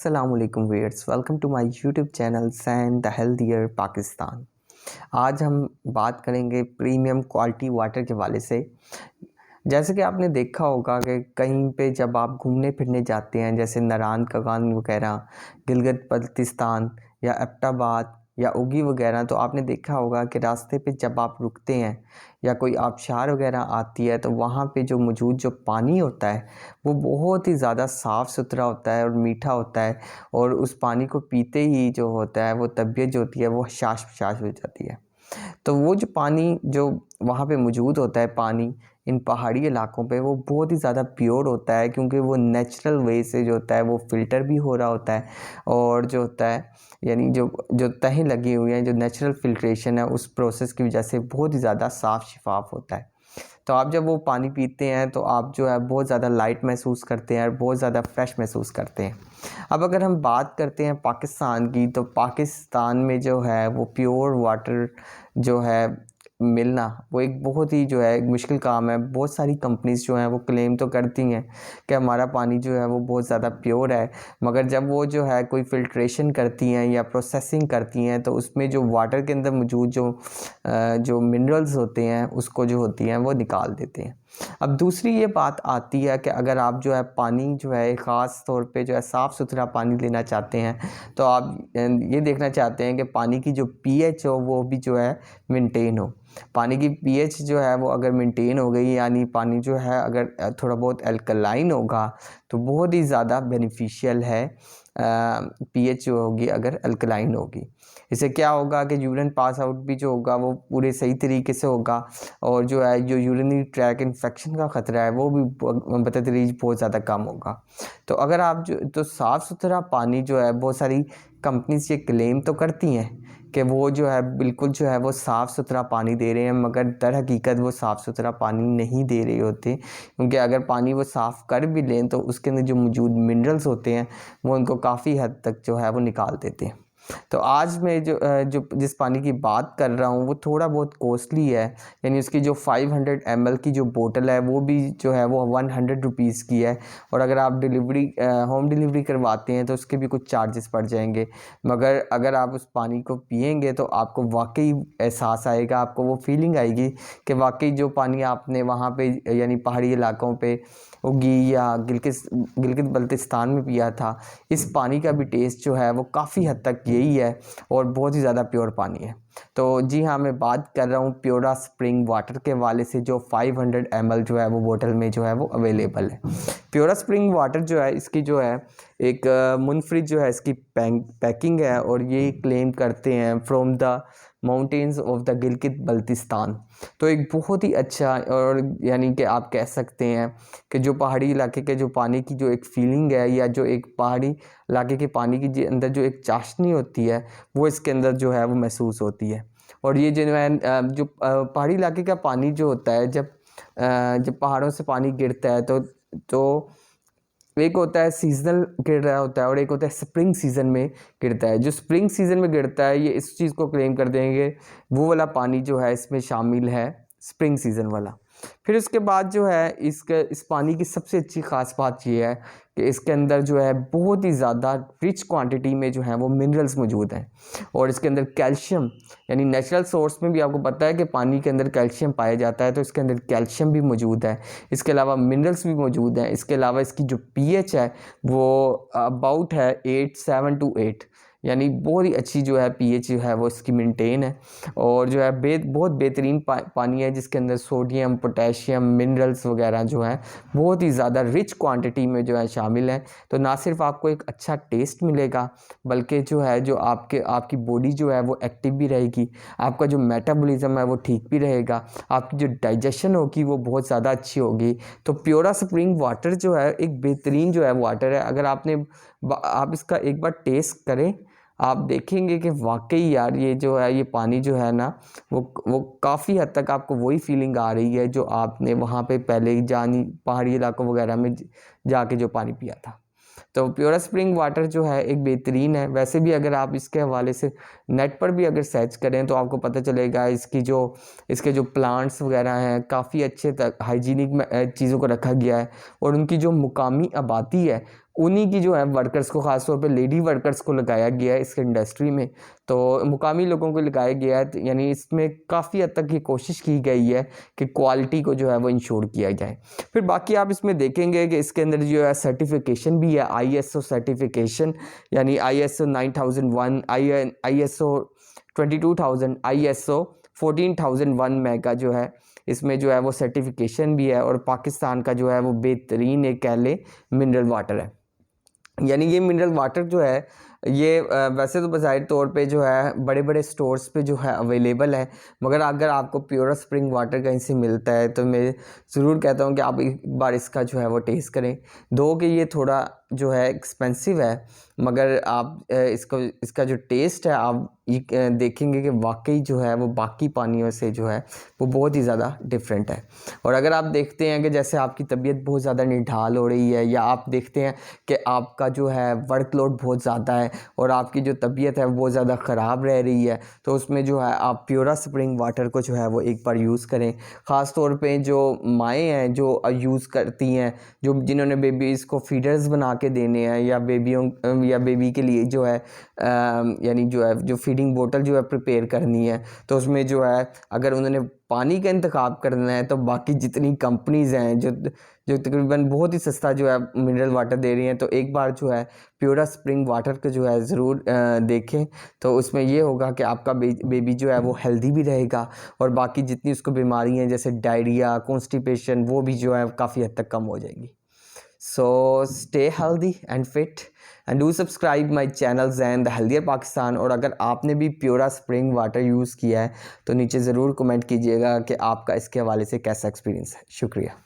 अस्सलामुअलैकुम viewers, welcome to my YouTube channel sun the healthier Pakistan. आज हम बात करेंगे प्रीमियम क्वालिटी वाटर के हवाले से। जैसे कि आपने देखा होगा कि कहीं पे जब आप घूमने फिरने जाते हैं, जैसे नारायण कागान वगैरह, गिलगित बल्तिस्तान या एबटाबाद या उगी वगैरह, तो आपने देखा होगा कि रास्ते पे जब आप रुकते हैं या कोई आबशार वगैरह आती है तो वहाँ पे जो मौजूद जो पानी होता है वो बहुत ही ज़्यादा साफ़ सुथरा होता है और मीठा होता है, और उस पानी को पीते ही जो होता है वो तबीयत जो होती है वो शाश हो जाती है। तो वो जो पानी जो वहाँ पे मौजूद होता है, पानी इन पहाड़ी इलाकों पे, वो बहुत ही ज़्यादा प्योर होता है, क्योंकि वो नेचुरल वे से जो होता है वो फ़िल्टर भी हो रहा होता है। और जो होता है यानी जो जो तहें लगी हुई हैं, जो नेचुरल फ़िल्ट्रेशन है, उस प्रोसेस की वजह से बहुत ही ज़्यादा साफ़ शिफाफ होता है। तो आप जब वो पानी पीते हैं तो आप जो है बहुत ज़्यादा लाइट महसूस करते हैं और बहुत ज़्यादा फ्रेश महसूस करते हैं। अब अगर हम बात करते हैं पाकिस्तान की, तो पाकिस्तान में जो है वो प्योर वाटर जो है मिलना वो एक बहुत ही जो है एक मुश्किल काम है। बहुत सारी कंपनीज़ जो हैं वो क्लेम तो करती हैं कि हमारा पानी जो है वो बहुत ज़्यादा प्योर है, मगर जब वो जो है कोई फ़िल्ट्रेशन करती हैं या प्रोसेसिंग करती हैं तो उसमें जो वाटर के अंदर मौजूद जो मिनरल्स होते हैं उसको जो होती हैं वो निकाल देते हैं। अब दूसरी ये बात आती है कि अगर आप जो है पानी जो है ख़ास तौर पे जो है साफ़ सुथरा पानी लेना चाहते हैं, तो आप ये देखना चाहते हैं कि पानी की जो पीएच हो वो भी जो है मेंटेन हो। पानी की पीएच जो है वो अगर मेंटेन हो गई, यानी पानी जो है अगर थोड़ा बहुत अल्कलाइन होगा तो बहुत ही ज़्यादा बेनिफिशियल है। पीएच जो होगी अगर अल्कलाइन होगी, इससे क्या होगा कि यूरिन पास आउट भी जो होगा वो पूरे सही तरीके से होगा, और जो है जो यूरिनरी ट्रैक इन्फेक्शन का ख़तरा है वो भी बतदरीज बहुत ज़्यादा कम होगा। तो अगर आप जो तो साफ़ सुथरा पानी जो है, बहुत सारी कंपनीज ये क्लेम तो करती हैं कि वो जो है बिल्कुल जो है वो साफ़ सुथरा पानी दे रहे हैं, मगर दर हकीकत वो साफ़ सुथरा पानी नहीं दे रहे होते, क्योंकि अगर पानी वो साफ़ कर भी लें तो उसके अंदर जो मौजूद मिनरल्स होते हैं वो उनको काफ़ी हद तक जो है वो निकाल देते हैं। तो आज मैं जो जिस पानी की बात कर रहा हूँ वो थोड़ा बहुत कॉस्टली है, यानी उसकी जो 500 ml की जो बोतल है वो भी जो है वो 100 रुपीज़ की है, और अगर आप होम डिलीवरी करवाते हैं तो उसके भी कुछ चार्जेस पड़ जाएंगे। मगर अगर आप उस पानी को पिएंगे तो आपको वाकई एहसास आएगा, आपको वो फीलिंग आएगी कि वाकई जो पानी आपने वहाँ पे यानी पहाड़ी इलाकों पे उगी या गिलगित बल्तिस्तान में पिया था, इस पानी का भी टेस्ट जो है वो काफ़ी हद तक यही है, और बहुत ही ज़्यादा प्योर पानी है। तो जी हाँ, मैं बात कर रहा हूँ प्योरा स्प्रिंग वाटर के वाले से, जो 500 ml जो है वो बोतल में जो है वो अवेलेबल है। प्योरा स्प्रिंग वाटर जो है इसकी जो है एक मुनफरिद जो है इसकी पैकिंग है, और ये क्लेम करते हैं from the mountains of the Gilgit Baltistan. तो एक बहुत ही अच्छा, और यानी कि आप कह सकते हैं कि जो पहाड़ी इलाके के जो पानी की जो एक फीलिंग है, या जो एक पहाड़ी इलाके के पानी की जो अंदर जो एक चाशनी होती है वो इसके अंदर जो है वो महसूस होती है। और ये जो है जो पहाड़ी इलाके का पानी जो होता है, जब पहाड़ों से पानी गिरता है तो एक होता है सीजनल गिर रहा होता है, और एक होता है स्प्रिंग सीजन में गिरता है। जो स्प्रिंग सीजन में गिरता है ये इस चीज़ को क्लेम कर देंगे, वो वाला पानी जो है इसमें शामिल है, स्प्रिंग सीजन वाला। फिर उसके बाद जो है इस पानी की सबसे अच्छी ख़ास बात ये है कि इसके अंदर जो है बहुत ही ज़्यादा रिच क्वांटिटी में जो है वो मिनरल्स मौजूद हैं, और इसके अंदर कैल्शियम, यानी नेचुरल सोर्स में भी आपको पता है कि पानी के अंदर कैल्शियम पाया जाता है, तो इसके अंदर कैल्शियम भी मौजूद है। इसके अलावा मिनरल्स भी मौजूद हैं। इसके अलावा इसकी जो पीएच है वो अबाउट है 7 to 8, यानी बहुत ही अच्छी जो है पीएच जो है वो इसकी मेंटेन है, और जो है बहुत बेहतरीन पानी है, जिसके अंदर सोडियम, पोटेशियम, मिनरल्स वगैरह जो है बहुत ही ज़्यादा रिच क्वांटिटी में जो है शामिल है। तो ना सिर्फ आपको एक अच्छा टेस्ट मिलेगा, बल्कि जो है जो आपकी बॉडी जो है वो एक्टिव भी रहेगी, आपका जो मेटाबॉलिज्म है वो ठीक भी रहेगा, आपकी जो डाइजेशन होगी वो बहुत ज़्यादा अच्छी होगी। तो प्योरा स्प्रिंग वाटर जो है एक बेहतरीन जो है वाटर है। अगर आप इसका एक बार टेस्ट करें, आप देखेंगे कि वाकई यार ये जो है ये पानी जो है ना वो काफ़ी हद तक आपको वही फीलिंग आ रही है जो आपने वहाँ पे पहले पहाड़ी इलाकों वगैरह में जाके जो पानी पिया था। तो प्योरा स्प्रिंग वाटर जो है एक बेहतरीन है। वैसे भी अगर आप इसके हवाले से नेट पर भी अगर सर्च करें तो आपको पता चलेगा इसके जो प्लांट्स वगैरह हैं काफ़ी अच्छे तक हाइजीनिक चीज़ों को रखा गया है, और उनकी जो मुकामी आबादी है उन्हीं की जो है वर्कर्स को, ख़ास तौर पे लेडी वर्कर्स को लगाया गया है इस इंडस्ट्री में, तो मुकामी लोगों को लगाया गया है। तो यानी इसमें काफ़ी हद तक ये कोशिश की गई है कि क्वालिटी को जो है वो इंश्योर किया जाए। फिर बाकी आप इसमें देखेंगे कि इसके अंदर जो है सर्टिफिकेशन भी है, ISO सर्टिफिकेशन, यानी ISO 9001, ISO 22000, ISO 14001 मेगा जो है, इसमें जो है वो सर्टिफिकेशन भी है। और पाकिस्तान का जो है वो बेहतरीन एक कह लें मिनरल वाटर है। यानी ये मिनरल वाटर जो है ये वैसे तो बज़ाहिर तौर पे जो है बड़े बड़े स्टोर्स पे जो है अवेलेबल है, मगर अगर आपको प्योर स्प्रिंग वाटर कहीं से मिलता है तो मैं ज़रूर कहता हूँ कि आप एक बार इसका जो है वो टेस्ट करें। दो कि ये थोड़ा जो है एक्सपेंसिव है, मगर आप इसका जो टेस्ट है आप ये देखेंगे कि वाकई जो है वो बाकी पानियों से जो है वो बहुत ही ज़्यादा डिफरेंट है। और अगर आप देखते हैं कि जैसे आपकी तबीयत बहुत ज़्यादा निढाल हो रही है, या आप देखते हैं कि आपका जो है वर्कलोड बहुत ज़्यादा है और आपकी जो तबीयत है वो ज़्यादा ख़राब रह रही है, तो उसमें जो है आप प्योरा स्प्रिंग वाटर को जो है वो एक बार यूज़ करें। ख़ास तौर पे जो माएँ हैं जो यूज़ करती हैं, जो जिन्होंने बेबीज़ को फीडर्स बना के देने हैं, या बेबी के लिए जो है यानी जो है जो फीडिंग बोतल जो है प्रिपेयर करनी है, तो उसमें जो है अगर उन्होंने पानी का इंतखाब करना है तो बाकी जितनी कंपनीज़ हैं जो तकरीबन बहुत ही सस्ता जो है मिनरल वाटर दे रही हैं, तो एक बार जो है प्योरा स्प्रिंग वाटर को जो है ज़रूर देखें। तो उसमें ये होगा कि आपका बेबी जो है वो हेल्दी भी रहेगा, और बाकी जितनी उसको बीमारी हैं जैसे डायरिया, कॉन्स्टिपेशन, वो भी जो है काफ़ी हद तक कम हो जाएंगी। So stay healthy and fit and do subscribe my channel Zain the Healthier Pakistan। और अगर आपने भी प्योरा स्प्रिंग वाटर यूज़ किया है तो नीचे ज़रूर कमेंट कीजिएगा कि आपका इसके हवाले से कैसा एक्सपीरियंस है। शुक्रिया।